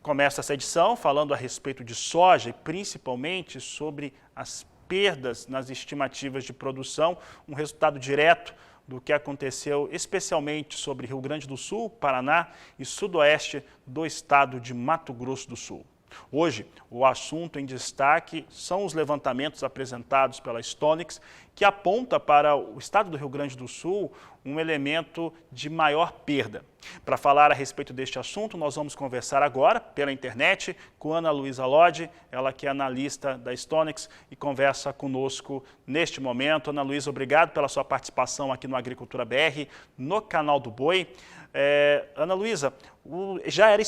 Começa essa edição falando a respeito de soja e principalmente sobre as perdas nas estimativas de produção, um resultado direto do que aconteceu especialmente sobre Rio Grande do Sul, Paraná e sudoeste do estado de Mato Grosso do Sul. Hoje, o assunto em destaque são os levantamentos apresentados pela Stonex, que aponta para o estado do Rio Grande do Sul um elemento de maior perda. Para falar a respeito deste assunto, nós vamos conversar agora pela internet com Ana Luísa Lodge, ela que é analista da Stonex e conversa conosco neste momento. Ana Luísa, obrigado pela sua participação aqui no Agricultura BR, no canal do Boi. Ana Luísa, já eram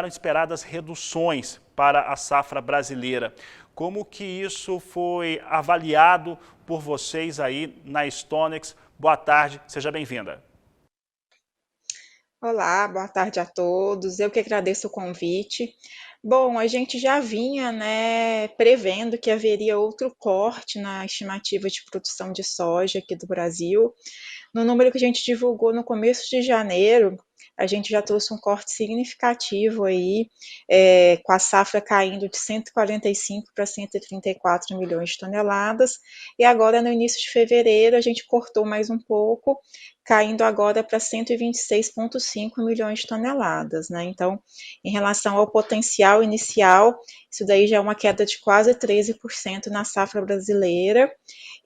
esperadas reduções para a safra brasileira. Como que isso foi avaliado por vocês aí na Stonex? Boa tarde, seja bem-vinda. Olá, boa tarde a todos. Eu que agradeço o convite. Bom, a gente já vinha, prevendo que haveria outro corte na estimativa de produção de soja aqui do Brasil. No número que a gente divulgou no começo de janeiro, a gente já trouxe um corte significativo aí, com a safra caindo de 145 para 134 milhões de toneladas, e agora no início de fevereiro a gente cortou mais um pouco, caindo agora para 126,5 milhões de toneladas, né? Então, em relação ao potencial inicial, isso daí já é uma queda de quase 13% na safra brasileira,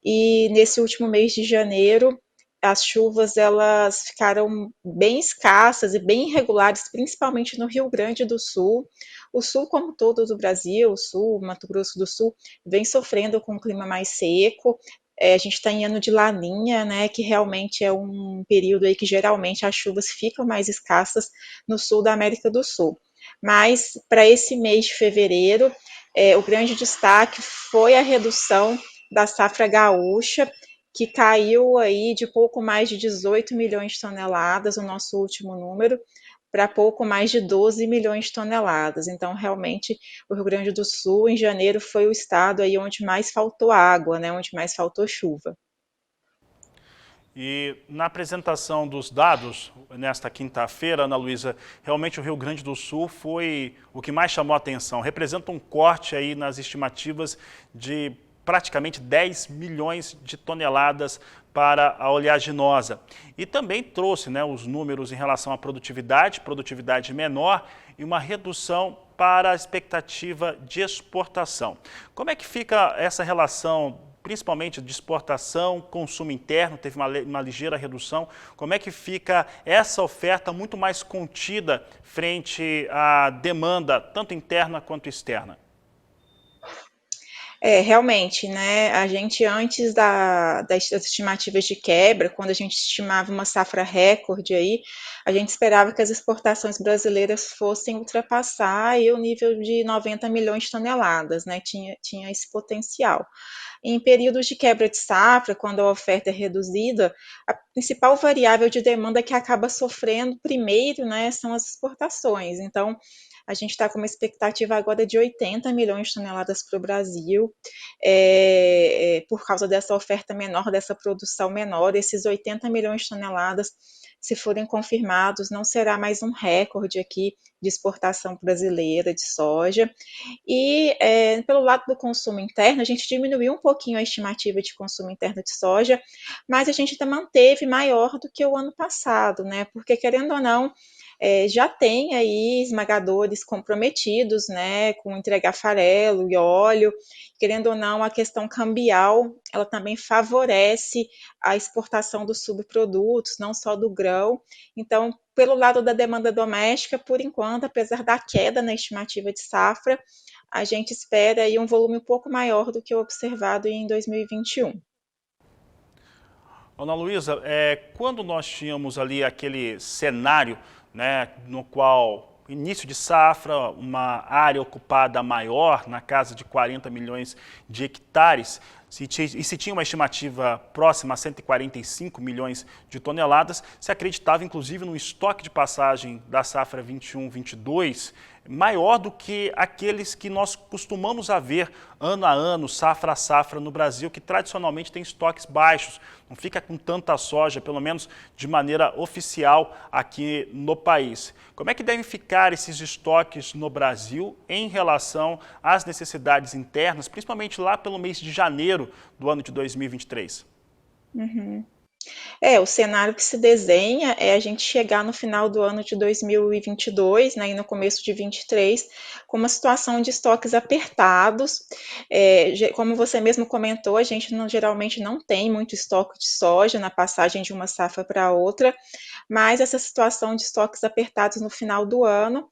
e nesse último mês de janeiro, as chuvas elas ficaram bem escassas e bem irregulares, principalmente no Rio Grande do Sul. O sul, como todo do Brasil, o sul, Mato Grosso do Sul, vem sofrendo com um clima mais seco. A gente está em ano de laninha, né, que realmente é um período aí que geralmente as chuvas ficam mais escassas no sul da América do Sul. Mas para esse mês de fevereiro, o grande destaque foi a redução da safra gaúcha, que caiu aí de pouco mais de 18 milhões de toneladas, o nosso último número, para pouco mais de 12 milhões de toneladas. Então, realmente, o Rio Grande do Sul, em janeiro, foi o estado aí onde mais faltou água, né, onde mais faltou chuva. E na apresentação dos dados, nesta quinta-feira, Ana Luísa, realmente o Rio Grande do Sul foi o que mais chamou a atenção. Representa um corte aí nas estimativas de praticamente 10 milhões de toneladas para a oleaginosa. E também trouxe, os números em relação à produtividade menor e uma redução para a expectativa de exportação. Como é que fica essa relação, principalmente de exportação, consumo interno, teve uma ligeira redução? Como é que fica essa oferta muito mais contida frente à demanda, tanto interna quanto externa? Realmente, né? A gente, antes das estimativas de quebra, quando a gente estimava uma safra recorde aí, a gente esperava que as exportações brasileiras fossem ultrapassar aí o nível de 90 milhões de toneladas, né? Tinha esse potencial. Em períodos de quebra de safra, quando a oferta é reduzida, a principal variável de demanda que acaba sofrendo primeiro, né, são as exportações. Então, a gente está com uma expectativa agora de 80 milhões de toneladas para o Brasil, por causa dessa oferta menor, dessa produção menor. Esses 80 milhões de toneladas, se forem confirmados, não será mais um recorde aqui de exportação brasileira de soja. E pelo lado do consumo interno, a gente diminuiu um pouquinho a estimativa de consumo interno de soja, mas a gente ainda manteve maior do que o ano passado, né? Porque, querendo ou não, já tem aí esmagadores comprometidos, né, com entregar farelo e óleo. Querendo ou não, a questão cambial, ela também favorece a exportação dos subprodutos, não só do grão. Então, pelo lado da demanda doméstica, por enquanto, apesar da queda na estimativa de safra, a gente espera aí um volume um pouco maior do que o observado em 2021. Ana Luísa, quando nós tínhamos ali aquele cenário, no qual, início de safra, uma área ocupada maior, na casa de 40 milhões de hectares, se tinha uma estimativa próxima a 145 milhões de toneladas, se acreditava inclusive no estoque de passagem da safra 21-22 maior do que aqueles que nós costumamos a ver ano a ano, safra a safra no Brasil, que tradicionalmente tem estoques baixos, não fica com tanta soja, pelo menos de maneira oficial aqui no país. Como é que devem ficar esses estoques no Brasil em relação às necessidades internas, principalmente lá pelo mês de janeiro do ano de 2023? Uhum. O cenário que se desenha é a gente chegar no final do ano de 2022, né, e no começo de 23, com uma situação de estoques apertados. Como você mesmo comentou, a gente geralmente não tem muito estoque de soja na passagem de uma safra para outra, mas essa situação de estoques apertados no final do ano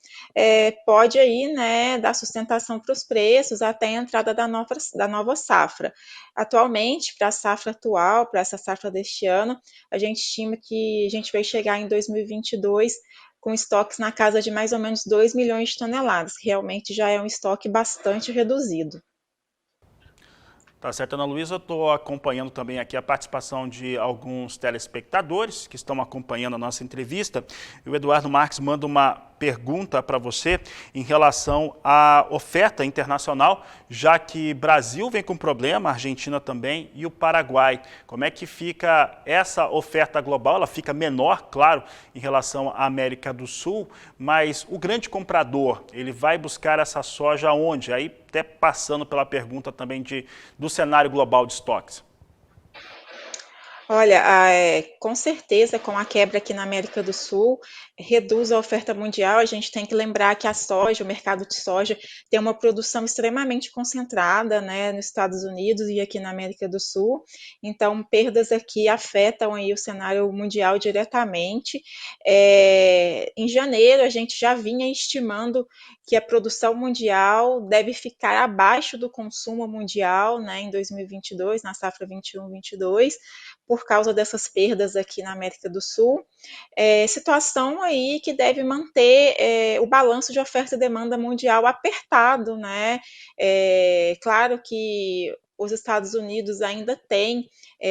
pode aí, né, dar sustentação para os preços até a entrada da nova safra. Atualmente, para a safra atual, para essa safra deste ano, a gente estima que a gente vai chegar em 2022 com estoques na casa de mais ou menos 2 milhões de toneladas, que realmente já é um estoque bastante reduzido. Tá certo, Ana Luísa. Eu estou acompanhando também aqui a participação de alguns telespectadores que estão acompanhando a nossa entrevista. E o Eduardo Marques manda uma pergunta para você em relação à oferta internacional, já que Brasil vem com problema, Argentina também e o Paraguai. Como é que fica essa oferta global? Ela fica menor, claro, em relação à América do Sul, mas o grande comprador, ele vai buscar essa soja onde? Aí até passando pela pergunta também do cenário global de estoques. Olha, com certeza, com a quebra aqui na América do Sul, reduz a oferta mundial. A gente tem que lembrar que a soja, o mercado de soja, tem uma produção extremamente concentrada, né, nos Estados Unidos e aqui na América do Sul. Então, perdas aqui afetam aí o cenário mundial diretamente. Em janeiro, a gente já vinha estimando que a produção mundial deve ficar abaixo do consumo mundial, né, em 2022, na safra 21-22, por causa dessas perdas aqui na América do Sul. Situação aí que deve manter o balanço de oferta e demanda mundial apertado, né? Claro que os Estados Unidos ainda têm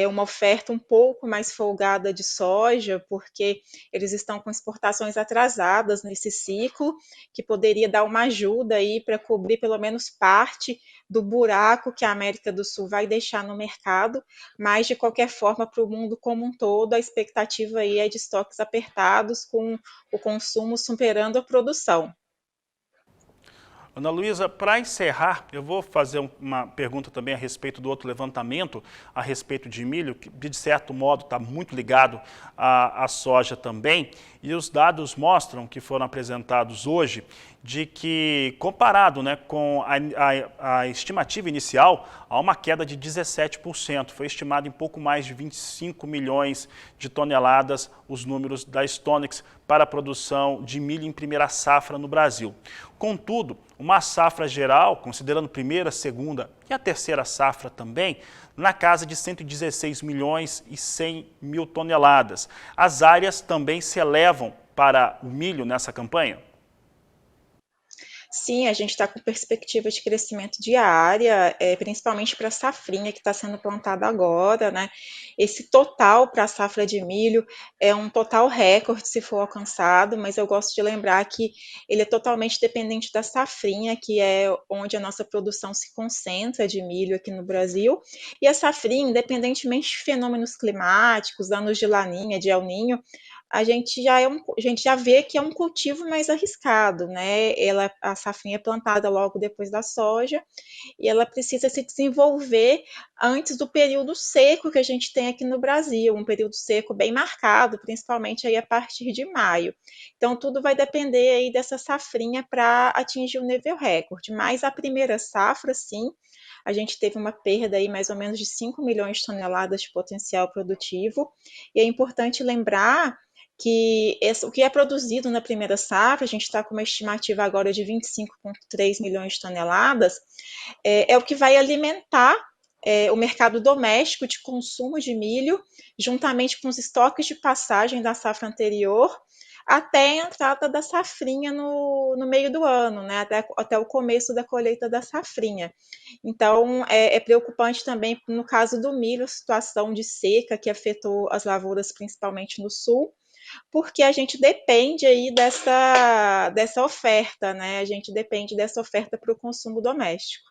uma oferta um pouco mais folgada de soja, porque eles estão com exportações atrasadas nesse ciclo, que poderia dar uma ajuda aí para cobrir pelo menos parte do buraco que a América do Sul vai deixar no mercado, mas de qualquer forma, para o mundo como um todo, a expectativa aí é de estoques apertados, com o consumo superando a produção. Ana Luísa, para encerrar, eu vou fazer uma pergunta também a respeito do outro levantamento, a respeito de milho, que de certo modo está muito ligado à soja também, e os dados mostram, que foram apresentados hoje, de que, comparado, né, com a estimativa inicial, há uma queda de 17%. Foi estimado em pouco mais de 25 milhões de toneladas os números da Stonex para a produção de milho em primeira safra no Brasil. Contudo, uma safra geral, considerando primeira, segunda e a terceira safra também, na casa de 116 milhões e 100 mil toneladas. As áreas também se elevam para o milho nessa campanha? Sim, a gente está com perspectiva de crescimento de área, principalmente para a safrinha que está sendo plantada agora, né? Esse total para a safra de milho é um total recorde se for alcançado, mas eu gosto de lembrar que ele é totalmente dependente da safrinha, que é onde a nossa produção se concentra de milho aqui no Brasil. E a safrinha, independentemente de fenômenos climáticos, anos de laninha, de El Ninho, a gente já vê que é um cultivo mais arriscado, né? A safrinha é plantada logo depois da soja e ela precisa se desenvolver antes do período seco que a gente tem aqui no Brasil, um período seco bem marcado, principalmente aí a partir de maio. Então tudo vai depender aí dessa safrinha para atingir o nível recorde. Mas a primeira safra, sim, a gente teve uma perda aí mais ou menos de 5 milhões de toneladas de potencial produtivo. E é importante lembrar que o que é produzido na primeira safra, a gente está com uma estimativa agora de 25,3 milhões de toneladas, é o que vai alimentar o mercado doméstico de consumo de milho, juntamente com os estoques de passagem da safra anterior, até a entrada da safrinha no meio do ano, né? Até o começo da colheita da safrinha. Então, é preocupante também, no caso do milho, a situação de seca que afetou as lavouras, principalmente no sul, porque a gente depende aí dessa oferta, né? A gente depende dessa oferta para o consumo doméstico.